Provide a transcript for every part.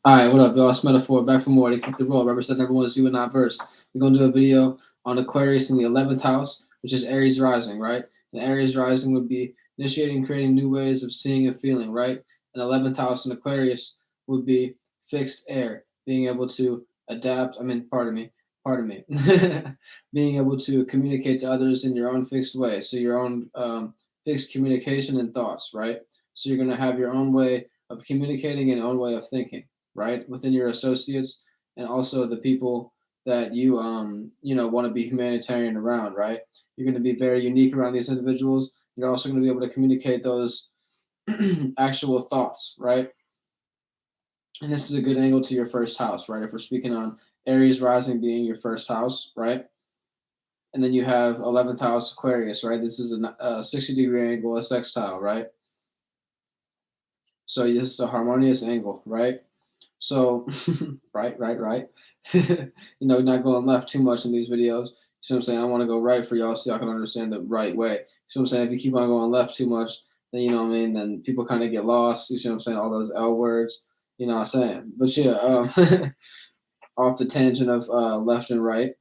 All right, what up, y'all? It's Metaphor back for more. To keep the roll, represent everyone's you and I verse. We're gonna do a video on Aquarius in the 11th house, which is Aries rising, right? And Aries rising would be initiating, and creating new ways of seeing and feeling, right? And 11th house in Aquarius would be fixed air, being able to adapt. I mean, pardon me, being able to communicate to others in your own fixed way. So your own fixed communication and thoughts, right? So you're gonna have your own way of communicating and your own way of thinking, right, within your associates and also the people that you want to be humanitarian around, right? You're going to be very unique around these individuals. You're also going to be able to communicate those actual thoughts, right? And this is a good angle to your first house, right? If we're speaking on Aries rising being your first house, right? And then you have 11th house Aquarius, right? This is a 60-degree angle, a sextile, right? So this is a harmonious angle, right? So, right. Not going left too much in these videos. You see what I'm saying? I want to go right for y'all so y'all can understand the right way. You see what I'm saying? If you keep on going left too much, then you know what I mean. Then people kind of get lost. You see what I'm saying? All those L words. You know what I'm saying? But yeah, off the tangent of left and right.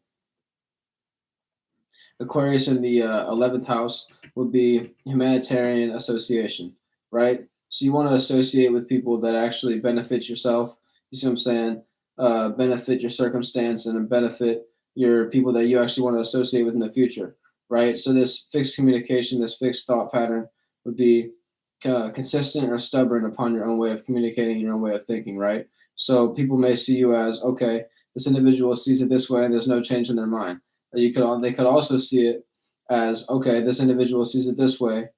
Aquarius in the 11th house would be humanitarian association, right? So you want to associate with people that actually benefit yourself. You see what I'm saying? Benefit your circumstance and benefit your people that you actually want to associate with in the future, right? So this fixed communication, this fixed thought pattern would be consistent or stubborn upon your own way of communicating, your own way of thinking, right? So people may see you as, okay, this individual sees it this way and there's no change in their mind. They could also see it as, okay, this individual sees it this way,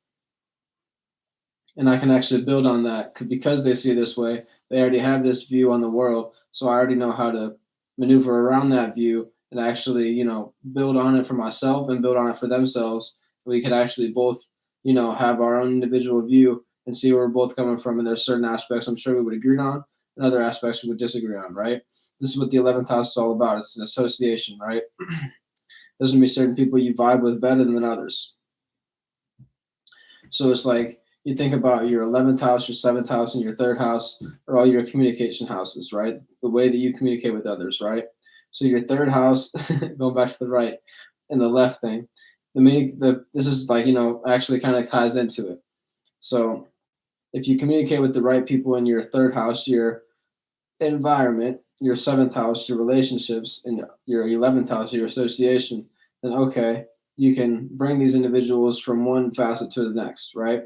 and I can actually build on that because they see it this way. They already have this view on the world, so I already know how to maneuver around that view and actually, build on it for myself and build on it for themselves. We could actually both, have our own individual view and see where we're both coming from. And there's certain aspects I'm sure we would agree on, and other aspects we would disagree on. Right? This is what the 11th house is all about. It's an association, right? There's gonna be certain people you vibe with better than others. So it's like you think about your 11th house, your 7th house, and your third house are all your communication houses, right? The way that you communicate with others, right? So your third house, going back to the right and the left thing, this is like actually kind of ties into it. So if you communicate with the right people in your third house, your environment, your 7th house, your relationships, and your 11th house, your association, then okay, you can bring these individuals from one facet to the next, right?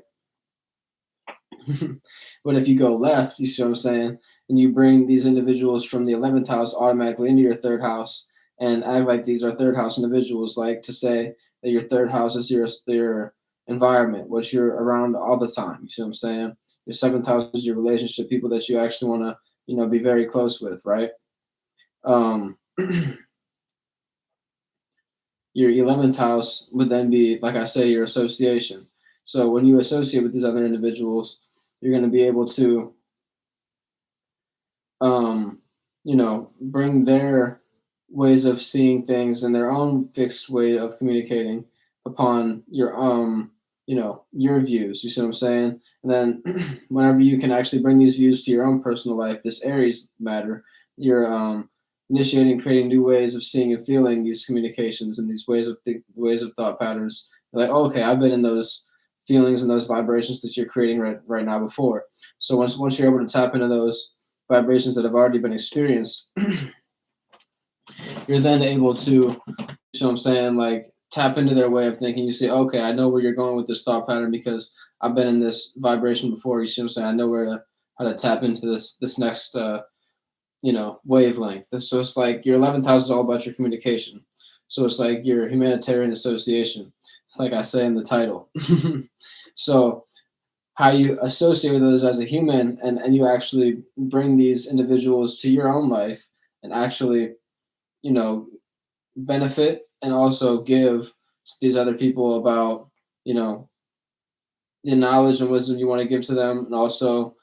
But if you go left, you see what I'm saying, and you bring these individuals from the 11th house automatically into your third house and act like these are third house individuals, like to say that your third house is your environment, what you're around all the time. You see what I'm saying? Your 7th house is your relationship, people that you actually want to, be very close with, right? Um, your 11th house would then be, like I say, your association. So when you associate with these other individuals, you're going to be able to, bring their ways of seeing things and their own fixed way of communicating upon your views. You see what I'm saying? And then whenever you can actually bring these views to your own personal life, this Aries matter, you're initiating, creating new ways of seeing and feeling these communications and these ways of thought patterns. Like, oh, okay, I've been in those feelings and those vibrations that you're creating right now before. So once you're able to tap into those vibrations that have already been experienced, you're then able to, you know what I'm saying, like tap into their way of thinking. You say, okay, I know where you're going with this thought pattern because I've been in this vibration before. You see what I'm saying? I know how to tap into this next wavelength. So it's like your 11th house is all about your communication. So it's like your humanitarian association, like I say in the title. So how you associate with others as a human, and you actually bring these individuals to your own life and actually, you know, benefit and also give to these other people about, you know, the knowledge and wisdom you want to give to them, and also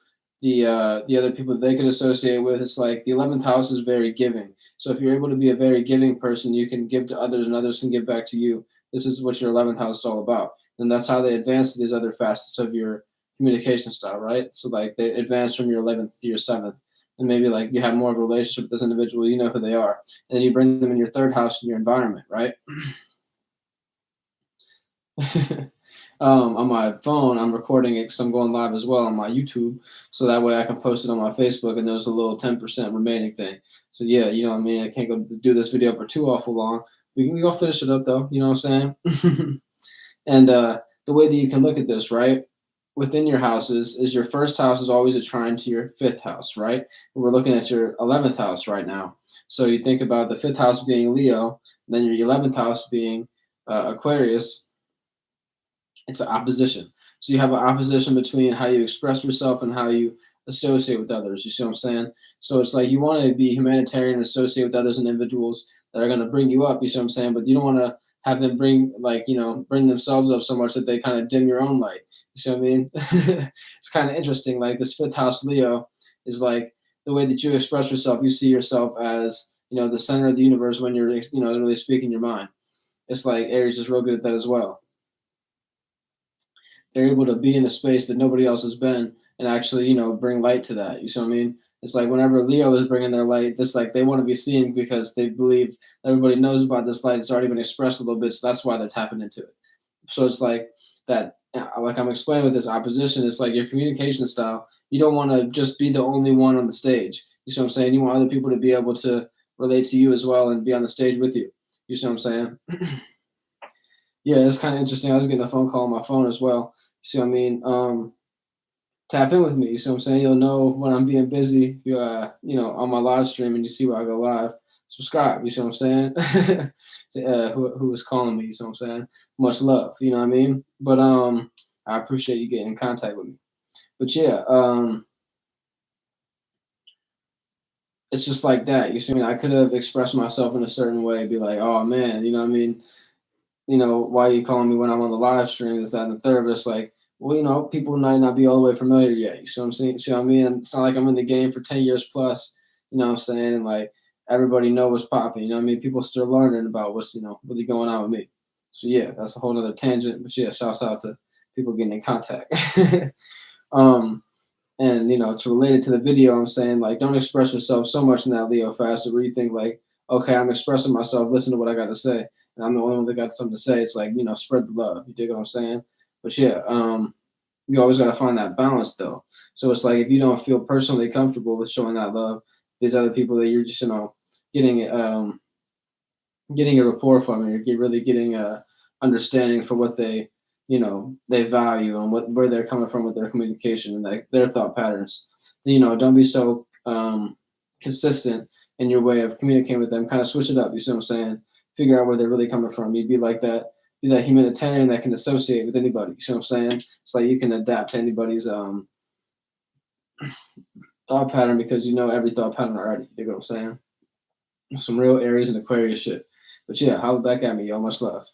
the other people that they could associate with. It's like the 11th house is very giving. So if you're able to be a very giving person, you can give to others, and others can give back to you. This is what your 11th house is all about, and that's how they advance to these other facets of your communication style, right? So like they advance from your 11th to your 7th. and maybe like you have more of a relationship with this individual, you know who they are, and then you bring them in your third house in your environment, right? On my phone, I'm recording it because I'm going live as well on my YouTube, so that way I can post it on my Facebook, and there's a little 10% remaining thing. So yeah, you know what I mean. I can't go do this video for too awful long. We can go finish it up though. You know what I'm saying? And the way that you can look at this, right, within your houses is your first house is always a trine to your fifth house, right? We're looking at your 11th house right now. So you think about the fifth house being Leo, and then your 11th house being Aquarius. It's an opposition. So you have an opposition between how you express yourself and how you associate with others. You see what I'm saying? So it's like you want to be humanitarian and associate with others and individuals that are going to bring you up. You see what I'm saying? But you don't want to have them bring bring themselves up so much that they kind of dim your own light. You see what I mean? It's kind of interesting. Like this fifth house Leo is like the way that you express yourself. You see yourself as the center of the universe when you're really speaking your mind. It's like Aries is real good at that as well. They're able to be in a space that nobody else has been and actually, bring light to that. You see what I mean? It's like whenever Leo is bringing their light, it's like they want to be seen because they believe everybody knows about this light. It's already been expressed a little bit, so that's why they're tapping into it. So it's like that, like I'm explaining with this opposition, it's like your communication style. You don't want to just be the only one on the stage. You see what I'm saying? You want other people to be able to relate to you as well and be on the stage with you. You see what I'm saying? Yeah, it's kind of interesting. I was getting a phone call on my phone as well. You see what I mean? Tap in with me. You see what I'm saying? You'll know when I'm being busy. If you on my live stream and you see where I go live, subscribe. You see what I'm saying? Who was calling me? You see what I'm saying? Much love. You know what I mean? But I appreciate you getting in contact with me. But yeah, it's just like that. You see what I mean? I could have expressed myself in a certain way, be like, oh man, you know what I mean? Why are you calling me when I'm on the live stream? Is that and the third? But it's like, well, people might not be all the way familiar yet. You see what I'm saying? See what I mean? It's not like I'm in the game for 10 years plus, you know what I'm saying? And like everybody know what's popping, you know what I mean? People still learning about what's, really going on with me. So yeah, that's a whole nother tangent. But yeah, shouts out to people getting in contact. um, and to relate it to the video, I'm saying like don't express yourself so much in that Leo facet where you think like, okay, I'm expressing myself, listen to what I got to say. And I'm the only one that got something to say. It's like, spread the love. You dig what I'm saying? But yeah, you always gotta find that balance though. So it's like if you don't feel personally comfortable with showing that love, there's other people that you're just, getting getting a rapport from and you're really getting a understanding for what they value and where they're coming from with their communication and like their thought patterns. Don't be so consistent in your way of communicating with them. Kind of switch it up. You see what I'm saying? Figure out where they're really coming from. You'd be like that. Be that humanitarian that can associate with anybody. You see what I'm saying? It's like you can adapt to anybody's thought pattern because you know every thought pattern already. You know what I'm saying? Some real Aries and Aquarius shit. But yeah, holla back at me, y'all. Much love.